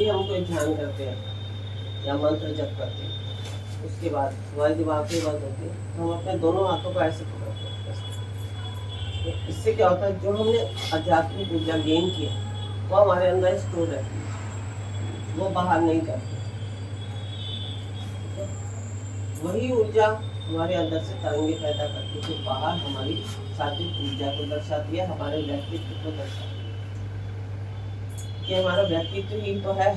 भी हम कोई ध्यान करते हैं या मंत्र जप करते हैं, उसके बाद हमारी जब आंखें बंद होती है तो हम अपने दोनों हाथों को ऐसे पकड़ते हैं। तो इससे क्या होता है, जो हमने आध्यात्मिक ऊर्जा गेन किया वो हमारे अंदर स्टोर रहती है, वो बाहर नहीं जाती। वही ऊर्जा हमारे अंदर से तरंगे पैदा करती है, जो बाहर हमारी सात्विक ऊर्जा को दर्शाती है, हमारे व्यक्तित्व को दर्शाती है। कि हमारा व्यक्तित्व ही तो है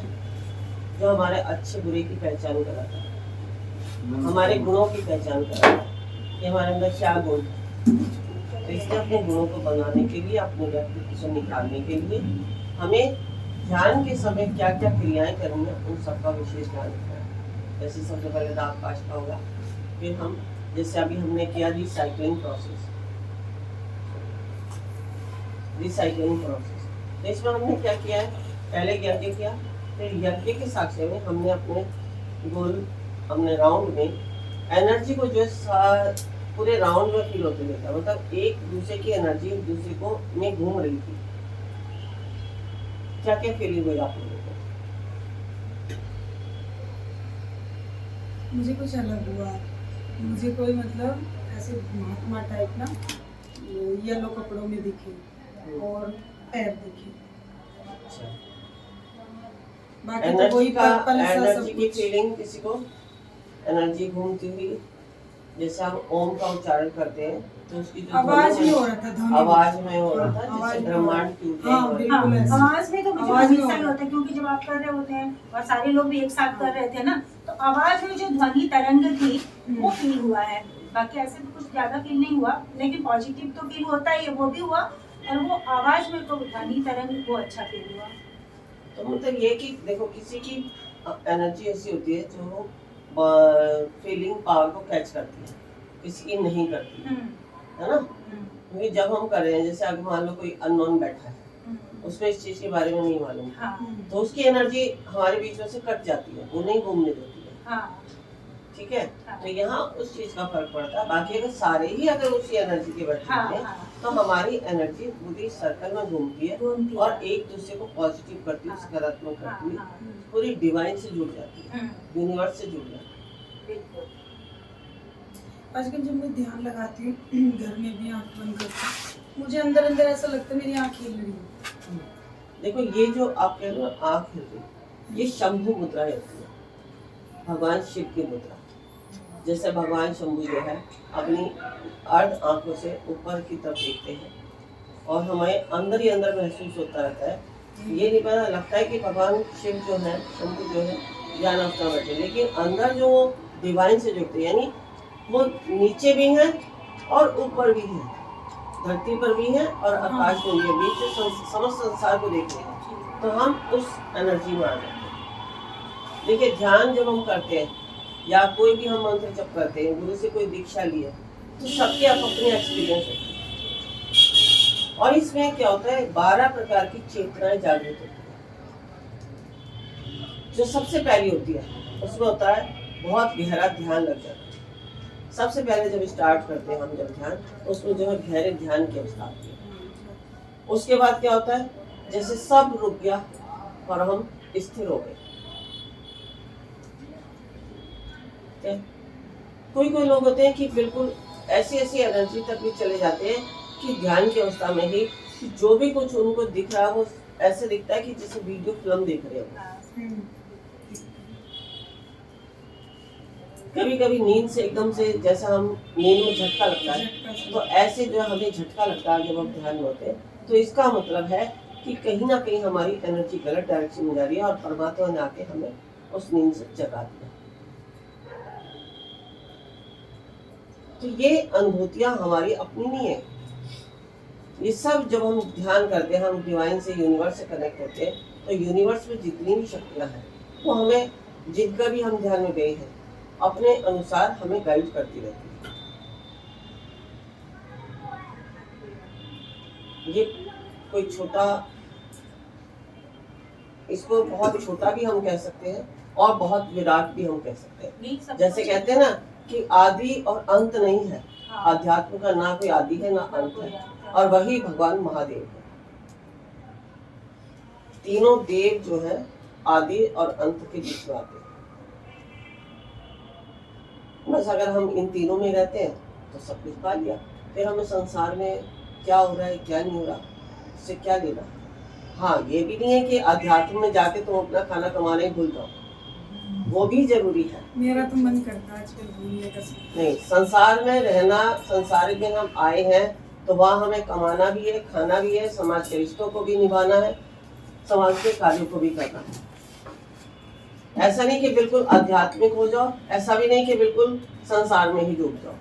जो हमारे अच्छे बुरे की पहचान कराता है, हमारे गुणों की पहचान कराता है कि हमारे अंदर क्या गुण है। तो इसलिए अपने गुणों को बनाने के लिए, अपने व्यक्तित्व से निकालने के लिए हमें ध्यान के समय क्या क्या क्रियाएं करनी है उन सबका विशेष ध्यान रखना है। जैसे सबसे पहले दांत काटना होगा, फिर हम जैसे अभी हमने किया रिसाइकलिंग प्रोसेस, तो इसमें हमने क्या किया है, पहले यज्ञ किया, फिर यज्ञ के साक्ष्य में हमने अपने गोल, हमने राउंड में एनर्जी को जो पूरे राउंड में फील होते देखा, मतलब एक दूसरे की एनर्जी एक दूसरे को में घूम रही थी। क्या क्या फीलिंग हुई आप लोगों को? मुझे कुछ अलग हुआ, मुझे कोई मतलब ऐसे महात्मा टाइप ना येलो कपड़ों में दिखे और पैर दिखे। अच्छा, बाकी तो वही पर्पल सा सब एनर्जी की कुछ। फीलिंग किसी को एनर्जी घूमती हुई, जैसे हम ओम का उच्चारण करते हैं तो उसकी जो आवाज में हो रहा था, ध्वनि आवाज में हो रहा था, आवाज जैसे में ब्रह्मांड की ऊर्जा हाँ, हो रही बिल्कुल है। ऐसे। आवाज में तो मुझे आवाज में हमेशा ही होता है, क्योंकि जब आप कर रहे होते हैं और सारे लोग भी एक साथ कर रहे थे ना, तो आवाज में जो ध्वनि तरंग थी वो फील हुआ है। बाकी ऐसे तो कुछ ज्यादा फील नहीं हुआ, लेकिन पॉजिटिव तो फील होता ही है, वो भी हुआ। और वो आवाज में तो ध्वनि तरंग वो अच्छा फील हुआ। तो मतलब ये कि देखो, किसी की एनर्जी ऐसी होती है जो फीलिंग पावर को कैच करती है, किसी की नहीं करती है ना। क्योंकि जब हम कर रहे हैं, जैसे अगर मान लो कोई अननोन बैठा है, उसको इस चीज के बारे में नहीं मालूम, तो उसकी एनर्जी हमारे बीच में से कट जाती है, वो नहीं घूमने देती है। ठीक है, तो यहाँ उस चीज का फर्क पड़ता है। बाकी अगर सारे ही अगर उसी एनर्जी के बैठे हैं तो हमारी एनर्जी पूरी सर्कल में घूमती है और एक दूसरे को पॉजिटिव करती है, सकारात्मक करती है, पूरी डिवाइन से जुड़ जाती है, यूनिवर्स से जुड़ जाती है। आजकल जब मैं ध्यान लगाती हूँ घर में भी आँख बंद करती हूँ, मुझे अंदर अंदर ऐसा लगता है मेरी आँख हिल रही है। देखो, ये जो आप कह रहे हो आँख हिल रही, ये शंभु मुद्रा होती है, भगवान शिव की मुद्रा। जैसे भगवान शंभु जो है अपनी अर्ध आंखों से ऊपर की तरफ देखते हैं और हमें अंदर ही अंदर महसूस होता रहता है, ये नहीं पता लगता है कि भगवान शिव जो है, शंभु जो है ज्ञान अवस्था में बैठे, लेकिन अंदर जो वो डिवाइन से जुड़ते हैं, यानी वो नीचे भी हैं और ऊपर भी हैं, धरती पर भी हैं और आकाश में भी है, बीच से समस्त संसार को देख रहे हैं। तो हम उस एनर्जी में आ जाते हैं। देखिए, ध्यान जब हम करते हैं या कोई भी हम मंत्र जप करते हैं, गुरु से कोई दीक्षा ली है, तो सबके अपने एक्सपीरियंस होते हैं। और इसमें क्या होता है, 12 प्रकार की चेतनाएं जागृत होती है। जो सबसे पहली होती है उसमें होता है बहुत गहरा ध्यान लग जाता है। सबसे पहले जब स्टार्ट करते हैं हम जब ध्यान, उसमें जो है गहरे ध्यान की अवस्था होती है। उसके बाद क्या होता है, जैसे सब रुक गया और हम स्थिर हो गए। कोई कोई लोग होते हैं कि बिल्कुल ऐसी ऐसी एनर्जी तक भी चले जाते हैं कि ध्यान की अवस्था में ही जो भी कुछ उनको दिख रहा है वो ऐसे दिखता है कि जैसे वीडियो फिल्म देख रहे हो। कभी कभी नींद से एकदम से, जैसा हम नींद में झटका लगता है, तो ऐसे जो हमें झटका लगता है जब हम ध्यान में होते हैं, तो इसका मतलब है कि कहीं ना कहीं हमारी एनर्जी गलत डायरेक्शन में जा रही है और परमात्मा ने आके हमें उस नींद से जगा दिया। तो ये अनुभूतियां हमारी अपनी नहीं है, ये सब जब हम ध्यान करते हैं, हम डिवाइन से, यूनिवर्स से कनेक्ट होते हैं, तो यूनिवर्स में जितनी भी शक्तियां हैं वो हमें, जिनका भी हम ध्यान में गए हैं, अपने अनुसार हमें गाइड करती रहती है। ये कोई छोटा, इसको बहुत छोटा भी हम कह सकते हैं और बहुत विराट भी हम कह सकते हैं। जैसे कहते हैं ना कि आदि और अंत नहीं है, अध्यात्म का ना कोई आदि है ना अंत है, और वही भगवान महादेव है। तीनों देव जो है आदि और अंत के बीच में आते हैं। बस अगर हम इन तीनों में रहते हैं तो सब कुछ पा लिया। फिर हमें संसार में क्या हो रहा है क्या नहीं हो रहा इससे क्या लेना। हाँ, ये भी नहीं है कि अध्यात्म में जाके तुम अपना खाना कमाना ही भूल जाओ, वो भी जरूरी है। मेरा तो मन करता है आजकल भूलने का। नहीं, संसार में रहना, संसार में हम आए हैं तो वहाँ हमें कमाना भी है, खाना भी है, समाज के रिश्तों को भी निभाना है, समाज के कार्यों को भी करना है। ऐसा नहीं कि बिल्कुल आध्यात्मिक हो जाओ, ऐसा भी नहीं कि बिल्कुल संसार में ही डूब जाओ।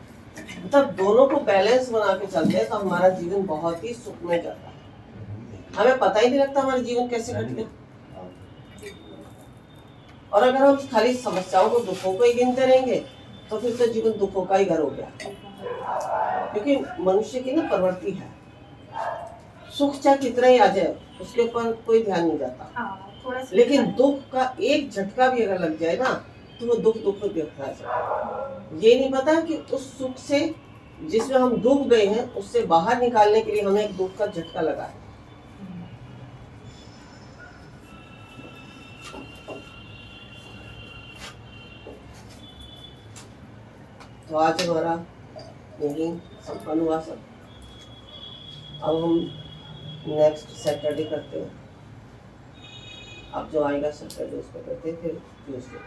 मतलब दोनों को बैलेंस बना के चलते हैं तो हमारा जीवन बहुत ही सुख में जाता है। हमें पता ही नहीं लगता हमारा जीवन कैसे कट गया। और अगर हम खाली समस्याओं को, दुखों को ही गिनते रहेंगे तो फिर तो जीवन दुखों का ही घर हो गया। क्योंकि मनुष्य की ना प्रवृत्ति है, सुख चाहे कितना ही आ जाए उसके ऊपर कोई ध्यान नहीं जाता, लेकिन दुख का एक झटका भी अगर लग जाए ना तो वो दुख देखता है। ये नहीं पता कि उस सुख से जिसमें हम डूब गए हैं उससे बाहर निकालने के लिए हमें एक दुख का झटका लगा है। तो आज हमारा यही संपन्न हुआ सब। अब हम नेक्स्ट सैटरडे करते हैं। अब जो आएगा सैटरडे उसको करते हैं, फिर ट्यूसडे।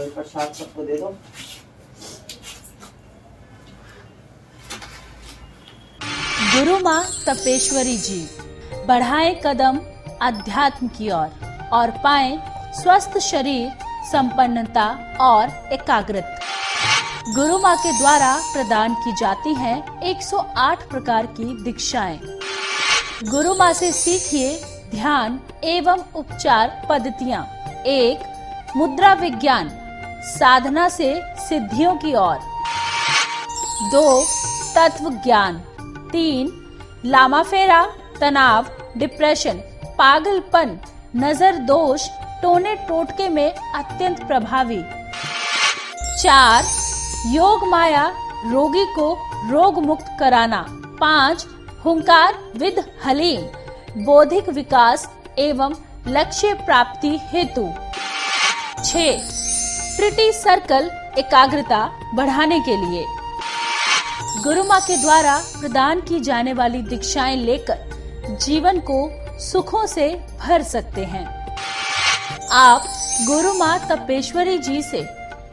प्रसाद सबको दे दो। गुरु माँ तपेश्वरी जी बढ़ाएं कदम अध्यात्म की ओर और पाएं स्वस्थ शरीर, संपन्नता और एकाग्रता। गुरु माँ के द्वारा प्रदान की जाती हैं 108 प्रकार की दीक्षाएं। गुरु माँ से सीखिए ध्यान एवं उपचार पद्धतियाँ। 1. मुद्रा विज्ञान, साधना से सिद्धियों की ओर। 2. तत्व ज्ञान। 3. लामा फेरा, तनाव, डिप्रेशन, पागलपन, नजर दोष, टोने टोटके में अत्यंत प्रभावी। 4. योग माया, रोगी को रोग मुक्त कराना। 5. हुंकार विद हलीम, बौद्धिक विकास एवं लक्ष्य प्राप्ति हेतु। 6. प्रिटी सर्कल, एकाग्रता बढ़ाने के लिए। गुरु माँ के द्वारा प्रदान की जाने वाली दीक्षाएं लेकर जीवन को सुखों से भर सकते हैं। आप गुरु माँ तपेश्वरी जी से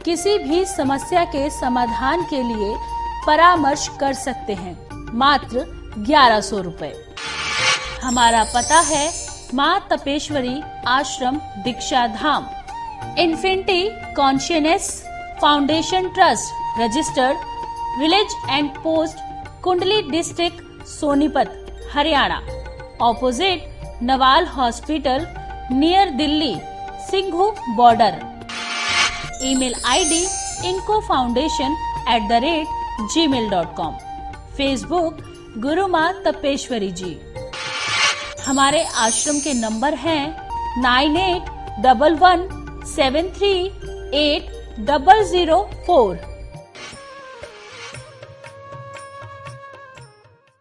किसी भी समस्या के समाधान के लिए परामर्श कर सकते हैं, मात्र 1100 रुपए। हमारा पता है Maa Tapeshwari Ashram, Diksha Dham, infinity consciousness foundation trust, registered, village and post, Kundli district, Sonipat, Haryana, opposite Nawal hospital, near Delhi, Singhu border. Email ID incofoundation@gmail.com। Facebook Guru Maa Tapeshwari जी। हमारे आश्रम के नंबर हैं 9811738004।